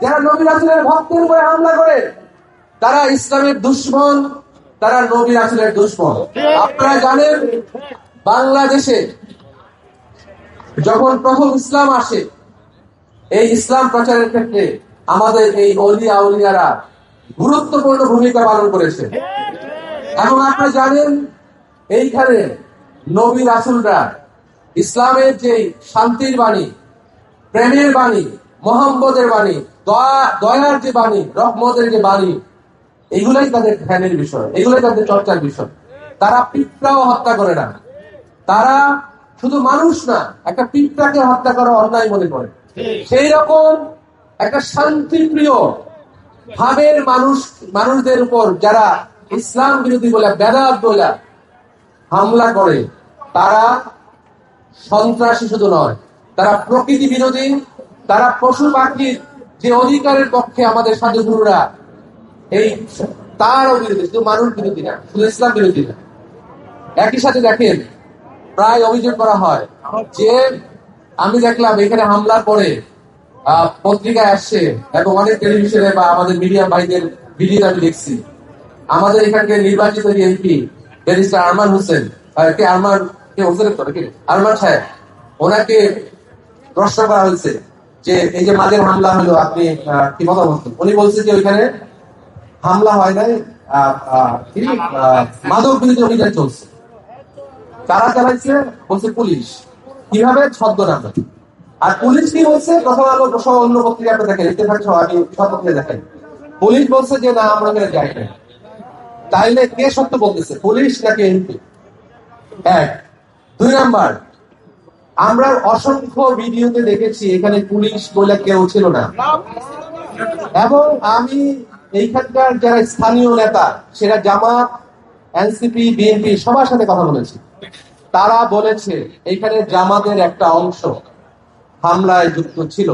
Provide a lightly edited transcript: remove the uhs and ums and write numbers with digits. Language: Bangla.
যারা নবী রাসূলের ভক্তের উপরে হামলা করে তারা ইসলামের দুশমন, তারা নবী রাসূলের দুশমন। আপনারা জানেন বাংলাদেশে যখন প্রথম ইসলাম আসে, এই ইসলাম প্রচারের ক্ষেত্রে আমাদের এই অলিয়া আউলিয়ারা গুরুত্বপূর্ণ ভূমিকা পালন করেছে। এবং আপনারা জানেন এইখানে নবী রাসূলরা ইসলামের যে শান্তির বাণী, প্রেমের বাণী, মোহাম্মদের বাণী, দয়ার যে বাণী, রহমতের যে বাণী, এগুলাই তাদের ধ্যানের বিষয়, এগুলাই তাদের চর্চার বিষয়। তারা পিঁপড়াও হত্যা করে না, তারা শুধু মানুষ না, একটা পিঁপড়াকে হত্যা করা অন্যায় মনে করে। সেই রকম একটা শান্তিপ্রিয় ভাবের মানুষদের উপর যারা ইসলাম বিরোধী বলে, বেদাত বলে হামলা করে, তারা সন্ত্রাসী শুধু নয়, তারা প্রকৃতি বিরোধী, তারা পশু পাখির যে অধিকারের পক্ষে আমাদের সাধুগুরুরা এই তারও বিরোধী, শুধু মানুষ বিরোধী না, শুধু ইসলাম বিরোধী না। একই সাথে দেখেন প্রায় অভিযোগ করা হয় যে আমি দেখলাম এখানে হামলার পরে পত্রিকায় আসছে এবং অনেক টেলিভিশনে বা আমাদের মিডিয়া ভাইদের ভিডিও আমি দেখছি, আমাদের এখানকার নির্বাচিত এমপি ব্যারিস্টার আরমান হোসেন, আরমান সাহেব, ওনাকে প্রশ্ন করা হয়েছে যে এই যে মাঝের হামলা হলো, আপনি কি মতামত? উনি বলছেন যে ওইখানে হামলা হয় নাই, মাদক বিরোধী অভিযান চলছে। কারা চালাইছে? বলছে পুলিশ। কিভাবে? ছদ্মনামে। আর পুলিশ কি বলছে? প্রথম আলো সহ অন্য পত্রিকা আপনি দেখেন, ইত্তেফাক সহ আমি সব পত্রিকা দেখেন, পুলিশ বলছে যে না, আমরা এখানে যাই না। তাইলে কে সত্য বলতেছে, পুলিশ নাকি এমপি? এক। দুই নাম্বার, আমরা অসংখ্য ভিডিওতে দেখেছি এখানে পুলিশ বলে কেউ ছিল না। এবং আমি এইখানকার যারা স্থানীয় নেতা, সেটা জামাত, এনসিপি, বিএনপি সবার সাথে কথা বলেছি, তারা বলেছে এখানে জামাতের একটা অংশ হামলায় যুক্ত ছিল।